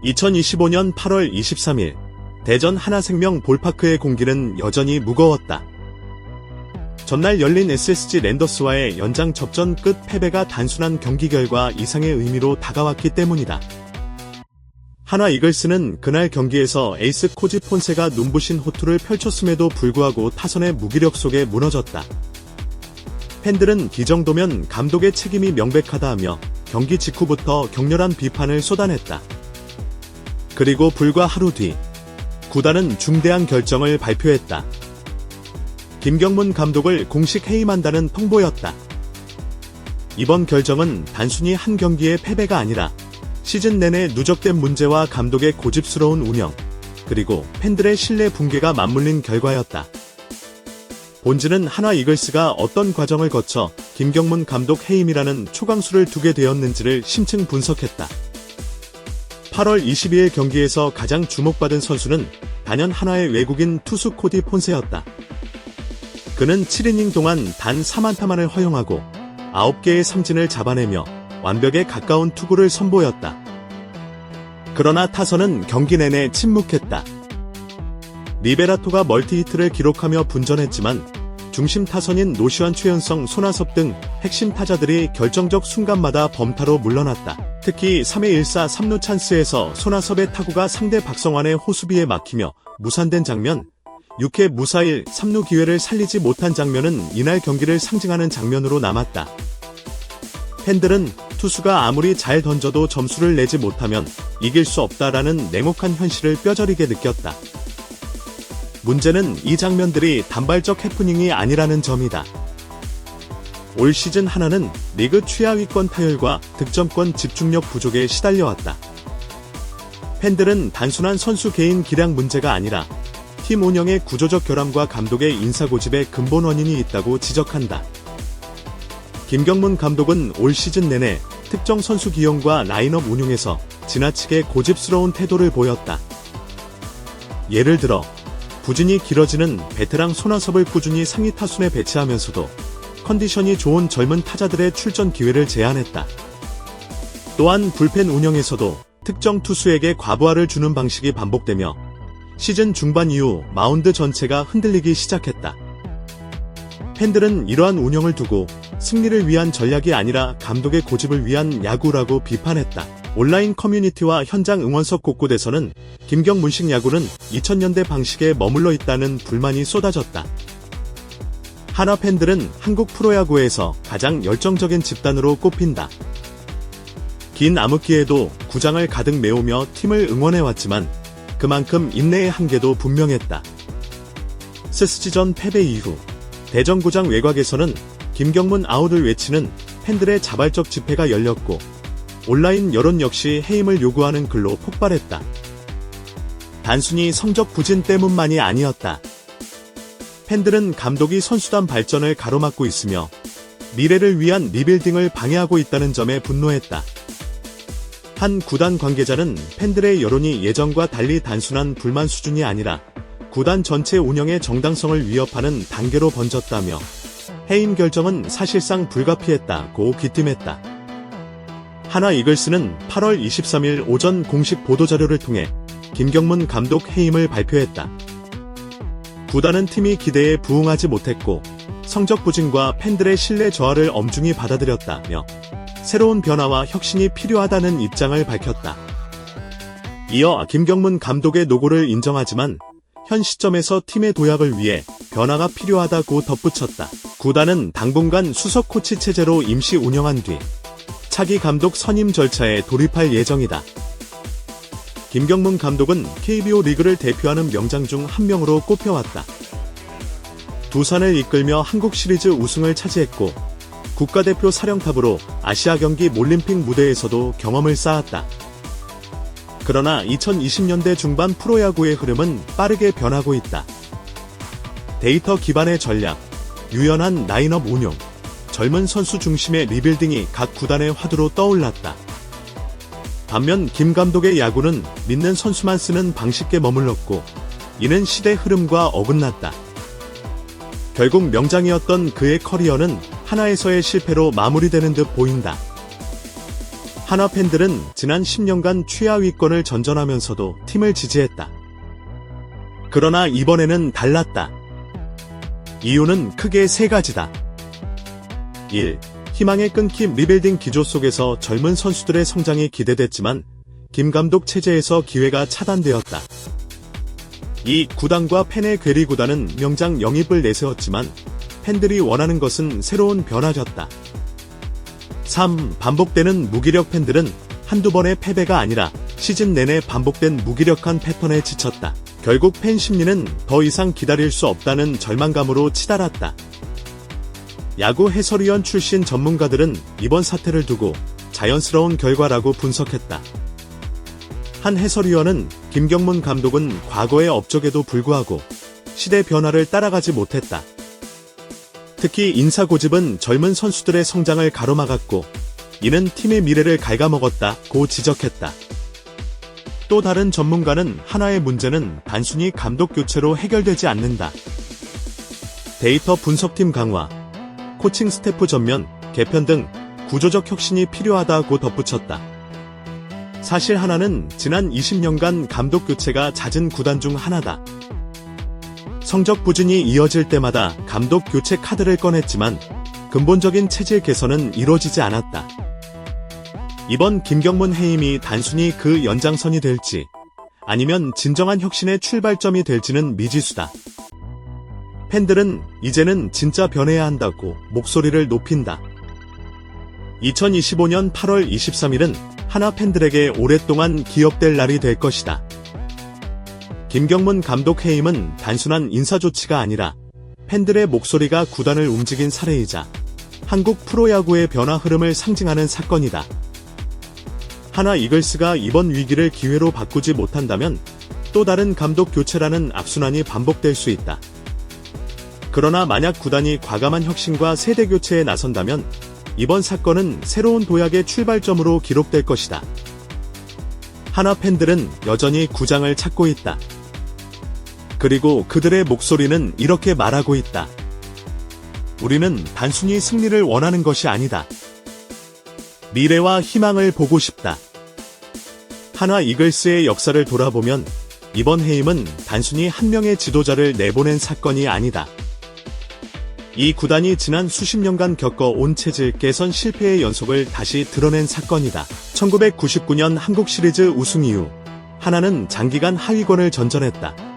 2025년 8월 23일 대전 하나생명 볼파크의 공기는 여전히 무거웠다. 전날 열린 SSG 랜더스와의 연장 접전 끝 패배가 단순한 경기 결과 이상의 의미로 다가왔기 때문이다. 하나 이글스는 그날 경기에서 에이스 코지 폰세가 눈부신 호투를 펼쳤음에도 불구하고 타선의 무기력 속에 무너졌다. 팬들은 이 정도면 감독의 책임이 명백하다하며 경기 직후부터 격렬한 비판을 쏟아냈다. 그리고 불과 하루 뒤 구단은 중대한 결정을 발표했다. 김경문 감독을 공식 해임한다는 통보였다. 이번 결정은 단순히 한 경기의 패배가 아니라 시즌 내내 누적된 문제와 감독의 고집스러운 운영, 그리고 팬들의 신뢰 붕괴가 맞물린 결과였다. 본즈는 하나 이글스가 어떤 과정을 거쳐 김경문 감독 해임이라는 초강수를 두게 되었는지를 심층 분석했다. 8월 22일 경기에서 가장 주목받은 선수는 단연 하나의 외국인 투수 코디 폰세였다. 그는 7이닝 동안 단 4안타만을 허용하고 9개의 삼진을 잡아내며 완벽에 가까운 투구를 선보였다. 그러나 타선은 경기 내내 침묵했다. 리베라토가 멀티히트를 기록하며 분전했지만 중심 타선인 노시환, 최은성, 손아섭 등 핵심 타자들이 결정적 순간마다 범타로 물러났다. 특히 3회 1사 3루 찬스에서 손아섭의 타구가 상대 박성환의 호수비에 막히며 무산된 장면, 6회 무사1, 3루 기회를 살리지 못한 장면은 이날 경기를 상징하는 장면으로 남았다. 팬들은 투수가 아무리 잘 던져도 점수를 내지 못하면 이길 수 없다라는 냉혹한 현실을 뼈저리게 느꼈다. 문제는 이 장면들이 단발적 해프닝이 아니라는 점이다. 올 시즌 하나는 리그 최하위권 타율과 득점권 집중력 부족에 시달려왔다. 팬들은 단순한 선수 개인 기량 문제가 아니라 팀 운영의 구조적 결함과 감독의 인사고집에 근본 원인이 있다고 지적한다. 김경문 감독은 올 시즌 내내 특정 선수 기용과 라인업 운용에서 지나치게 고집스러운 태도를 보였다. 예를 들어 부진이 길어지는 베테랑 손아섭을 꾸준히 상위 타순에 배치하면서도 컨디션이 좋은 젊은 타자들의 출전 기회를 제한했다. 또한 불펜 운영에서도 특정 투수에게 과부하를 주는 방식이 반복되며 시즌 중반 이후 마운드 전체가 흔들리기 시작했다. 팬들은 이러한 운영을 두고 승리를 위한 전략이 아니라 감독의 고집을 위한 야구라고 비판했다. 온라인 커뮤니티와 현장 응원석 곳곳에서는 김경문식 야구는 2000년대 방식에 머물러 있다는 불만이 쏟아졌다. 하나 팬들은 한국 프로야구에서 가장 열정적인 집단으로 꼽힌다. 긴 암흑기에도 구장을 가득 메우며 팀을 응원해왔지만 그만큼 인내의 한계도 분명했다. SSG전 패배 이후 대전구장 외곽에서는 김경문 아웃을 외치는 팬들의 자발적 집회가 열렸고 온라인 여론 역시 해임을 요구하는 글로 폭발했다. 단순히 성적 부진 때문만이 아니었다. 팬들은 감독이 선수단 발전을 가로막고 있으며 미래를 위한 리빌딩을 방해하고 있다는 점에 분노했다. 한 구단 관계자는 팬들의 여론이 예전과 달리 단순한 불만 수준이 아니라 구단 전체 운영의 정당성을 위협하는 단계로 번졌다며 해임 결정은 사실상 불가피했다고 귀띔했다. 하나 이글스는 8월 23일 오전 공식 보도자료를 통해 김경문 감독 해임을 발표했다. 구단은 팀이 기대에 부응하지 못했고 성적 부진과 팬들의 신뢰 저하를 엄중히 받아들였다며 새로운 변화와 혁신이 필요하다는 입장을 밝혔다. 이어 김경문 감독의 노고를 인정하지만 현 시점에서 팀의 도약을 위해 변화가 필요하다고 덧붙였다. 구단은 당분간 수석 코치 체제로 임시 운영한 뒤 차기 감독 선임 절차에 돌입할 예정이다. 김경문 감독은 KBO 리그를 대표하는 명장 중 한 명으로 꼽혀왔다. 두산을 이끌며 한국 시리즈 우승을 차지했고 국가대표 사령탑으로 아시아 경기 올림픽 무대에서도 경험을 쌓았다. 그러나 2020년대 중반 프로야구의 흐름은 빠르게 변하고 있다. 데이터 기반의 전략, 유연한 라인업 운용, 젊은 선수 중심의 리빌딩이 각 구단의 화두로 떠올랐다. 반면 김 감독의 야구는 믿는 선수만 쓰는 방식에 머물렀고 이는 시대 흐름과 어긋났다. 결국 명장이었던 그의 커리어는 하나에서의 실패로 마무리되는 듯 보인다. 한화 팬들은 지난 10년간 최하위권을 전전하면서도 팀을 지지했다. 그러나 이번에는 달랐다. 이유는 크게 세 가지다. 1. 희망의 끊김. 리빌딩 기조 속에서 젊은 선수들의 성장이 기대됐지만 김 감독 체제에서 기회가 차단되었다. 2. 구단과 팬의 괴리. 구단은 명장 영입을 내세웠지만 팬들이 원하는 것은 새로운 변화였다. 3. 반복되는 무기력. 팬들은 한두 번의 패배가 아니라 시즌 내내 반복된 무기력한 패턴에 지쳤다. 결국 팬 심리는 더 이상 기다릴 수 없다는 절망감으로 치달았다. 야구 해설위원 출신 전문가들은 이번 사태를 두고 자연스러운 결과라고 분석했다. 한 해설위원은 김경문 감독은 과거의 업적에도 불구하고 시대 변화를 따라가지 못했다. 특히 인사 고집은 젊은 선수들의 성장을 가로막았고 이는 팀의 미래를 갉아먹었다고 지적했다. 또 다른 전문가는 한화의 문제는 단순히 감독 교체로 해결되지 않는다. 데이터 분석팀 강화, 코칭 스태프 전면, 개편 등 구조적 혁신이 필요하다고 덧붙였다. 사실 한화는 지난 20년간 감독 교체가 잦은 구단 중 하나다. 성적 부진이 이어질 때마다 감독 교체 카드를 꺼냈지만 근본적인 체질 개선은 이루어지지 않았다. 이번 김경문 해임이 단순히 그 연장선이 될지 아니면 진정한 혁신의 출발점이 될지는 미지수다. 팬들은 이제는 진짜 변해야 한다고 목소리를 높인다. 2025년 8월 23일은 한화 팬들에게 오랫동안 기억될 날이 될 것이다. 김경문 감독 해임은 단순한 인사 조치가 아니라 팬들의 목소리가 구단을 움직인 사례이자 한국 프로야구의 변화 흐름을 상징하는 사건이다. 한화 이글스가 이번 위기를 기회로 바꾸지 못한다면 또 다른 감독 교체라는 악순환이 반복될 수 있다. 그러나 만약 구단이 과감한 혁신과 세대 교체에 나선다면 이번 사건은 새로운 도약의 출발점으로 기록될 것이다. 한화 팬들은 여전히 구장을 찾고 있다. 그리고 그들의 목소리는 이렇게 말하고 있다. 우리는 단순히 승리를 원하는 것이 아니다. 미래와 희망을 보고 싶다. 한화 이글스의 역사를 돌아보면 이번 해임은 단순히 한 명의 지도자를 내보낸 사건이 아니다. 이 구단이 지난 수십 년간 겪어온 체질 개선 실패의 연속을 다시 드러낸 사건이다. 1999년 한국 시리즈 우승 이후 한화는 장기간 하위권을 전전했다.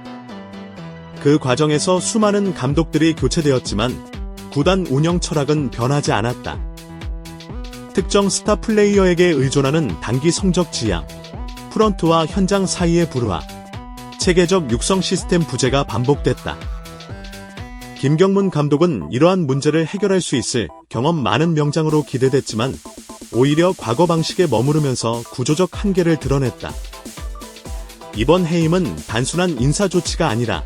그 과정에서 수많은 감독들이 교체되었지만 구단 운영 철학은 변하지 않았다. 특정 스타 플레이어에게 의존하는 단기 성적 지향, 프런트와 현장 사이의 불화, 체계적 육성 시스템 부재가 반복됐다. 김경문 감독은 이러한 문제를 해결할 수 있을 경험 많은 명장으로 기대됐지만 오히려 과거 방식에 머무르면서 구조적 한계를 드러냈다. 이번 해임은 단순한 인사 조치가 아니라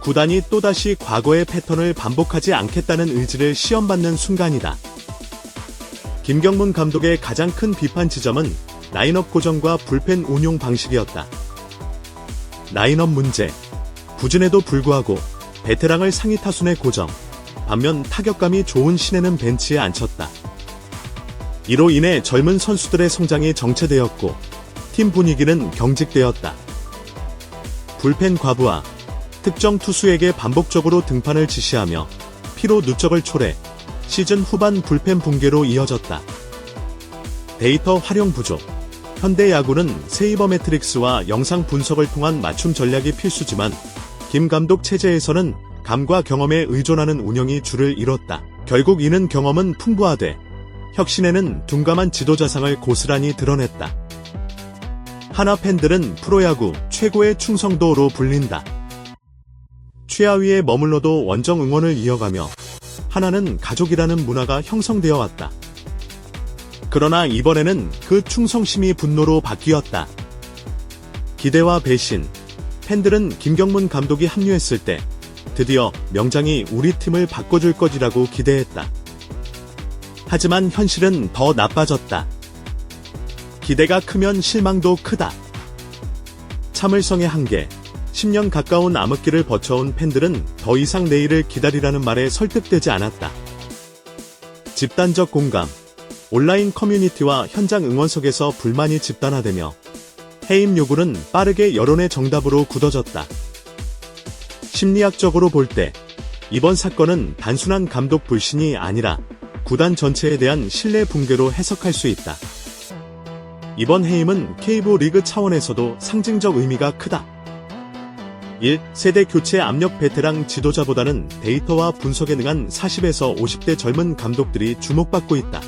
구단이 또다시 과거의 패턴을 반복하지 않겠다는 의지를 시험받는 순간이다. 김경문 감독의 가장 큰 비판 지점은 라인업 고정과 불펜 운용 방식이었다. 라인업 문제, 부진에도 불구하고 베테랑을 상위 타순에 고정, 반면 타격감이 좋은 신예는 벤치에 앉혔다. 이로 인해 젊은 선수들의 성장이 정체되었고 팀 분위기는 경직되었다. 불펜 과부하, 특정 투수에게 반복적으로 등판을 지시하며 피로 누적을 초래, 시즌 후반 불펜 붕괴로 이어졌다. 데이터 활용 부족. 현대 야구는 세이버 매트릭스와 영상 분석을 통한 맞춤 전략이 필수지만 김 감독 체제에서는 감과 경험에 의존하는 운영이 줄을 이뤘다. 결국 이는 경험은 풍부하되 혁신에는 둔감한 지도자상을 고스란히 드러냈다. 한화 팬들은 프로야구 최고의 충성도로 불린다. 최하위에 머물러도 원정 응원을 이어가며 한화는 가족이라는 문화가 형성되어 왔다. 그러나 이번에는 그 충성심이 분노로 바뀌었다. 기대와 배신. 팬들은 김경문 감독이 합류했을 때 드디어 명장이 우리 팀을 바꿔줄 것이라고 기대했다. 하지만 현실은 더 나빠졌다. 기대가 크면 실망도 크다. 참을성의 한계. 10년 가까운 암흑기를 거쳐온 팬들은 더 이상 내일을 기다리라는 말에 설득되지 않았다. 집단적 공감. 온라인 커뮤니티와 현장 응원석에서 불만이 집단화되며 해임 요구는 빠르게 여론의 정답으로 굳어졌다. 심리학적으로 볼 때 이번 사건은 단순한 감독 불신이 아니라 구단 전체에 대한 신뢰 붕괴로 해석할 수 있다. 이번 해임은 K부 리그 차원에서도 상징적 의미가 크다. 1. 세대 교체 압력 베테랑 지도자보다는 데이터와 분석에 능한 40에서 50대 젊은 감독들이 주목받고 있다.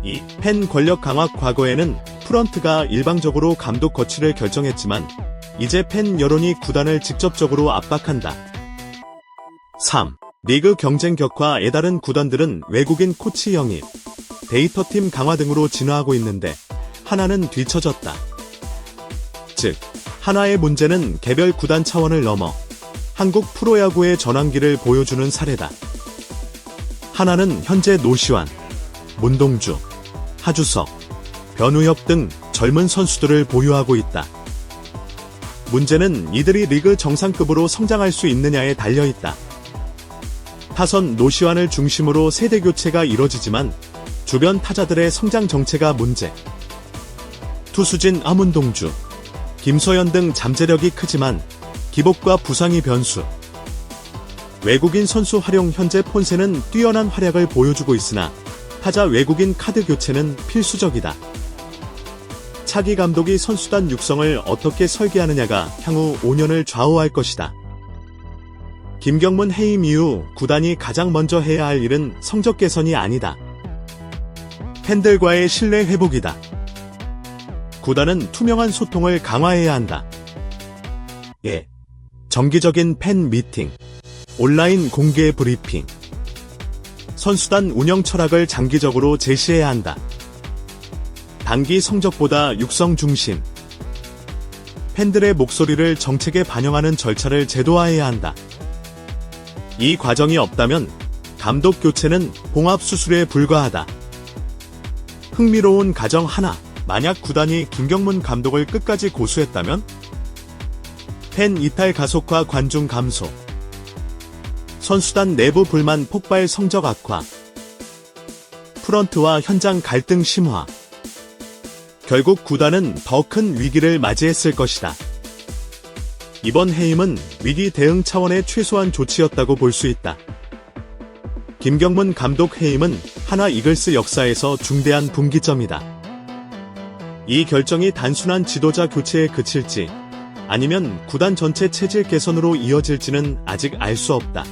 2. 팬 권력 강화. 과거에는 프런트가 일방적으로 감독 거취를 결정했지만 이제 팬 여론이 구단을 직접적으로 압박한다. 3. 리그 경쟁 격화에 따른 구단들은 외국인 코치 영입, 데이터팀 강화 등으로 진화하고 있는데 하나는 뒤처졌다. 즉, 하나의 문제는 개별 구단 차원을 넘어 한국 프로야구의 전환기를 보여주는 사례다. 하나는 현재 노시환, 문동주, 하주석, 변우혁 등 젊은 선수들을 보유하고 있다. 문제는 이들이 리그 정상급으로 성장할 수 있느냐에 달려있다. 타선 노시환을 중심으로 세대 교체가 이뤄지지만 주변 타자들의 성장 정체가 문제. 투수진 문동주, 김소연 등 잠재력이 크지만 기복과 부상이 변수. 외국인 선수 활용. 현재 폰세는 뛰어난 활약을 보여주고 있으나 타자 외국인 카드 교체는 필수적이다. 차기 감독이 선수단 육성을 어떻게 설계하느냐가 향후 5년을 좌우할 것이다. 김경문 해임 이후 구단이 가장 먼저 해야 할 일은 성적 개선이 아니다. 팬들과의 신뢰 회복이다. 구단은 투명한 소통을 강화해야 한다. 예. 정기적인 팬 미팅, 온라인 공개 브리핑, 선수단 운영 철학을 장기적으로 제시해야 한다. 단기 성적보다 육성 중심. 팬들의 목소리를 정책에 반영하는 절차를 제도화해야 한다. 이 과정이 없다면 감독 교체는 봉합 수술에 불과하다. 흥미로운 가정 하나. 만약 구단이 김경문 감독을 끝까지 고수했다면? 팬 이탈 가속화. 관중 감소, 선수단 내부 불만 폭발. 성적 악화, 프런트와 현장 갈등 심화. 결국 구단은 더 큰 위기를 맞이했을 것이다. 이번 해임은 위기 대응 차원의 최소한 조치였다고 볼 수 있다. 김경문 감독 해임은 하나 이글스 역사에서 중대한 분기점이다. 이 결정이 단순한 지도자 교체에 그칠지 아니면 구단 전체 체질 개선으로 이어질지는 아직 알 수 없다.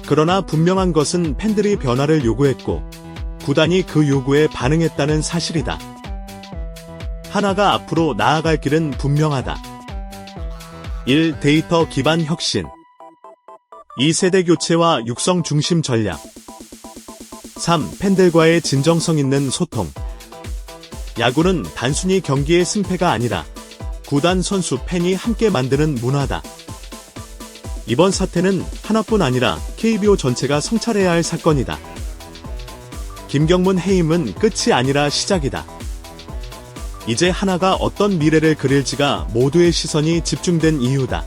그러나 분명한 것은 팬들이 변화를 요구했고 구단이 그 요구에 반응했다는 사실이다. 하나가 앞으로 나아갈 길은 분명하다. 1. 데이터 기반 혁신. 2. 세대 교체와 육성 중심 전략. 3. 팬들과의 진정성 있는 소통. 야구는 단순히 경기의 승패가 아니라 구단, 선수, 팬이 함께 만드는 문화다. 이번 사태는 하나뿐 아니라 KBO 전체가 성찰해야 할 사건이다. 김경문 해임은 끝이 아니라 시작이다. 이제 하나가 어떤 미래를 그릴지가 모두의 시선이 집중된 이유다.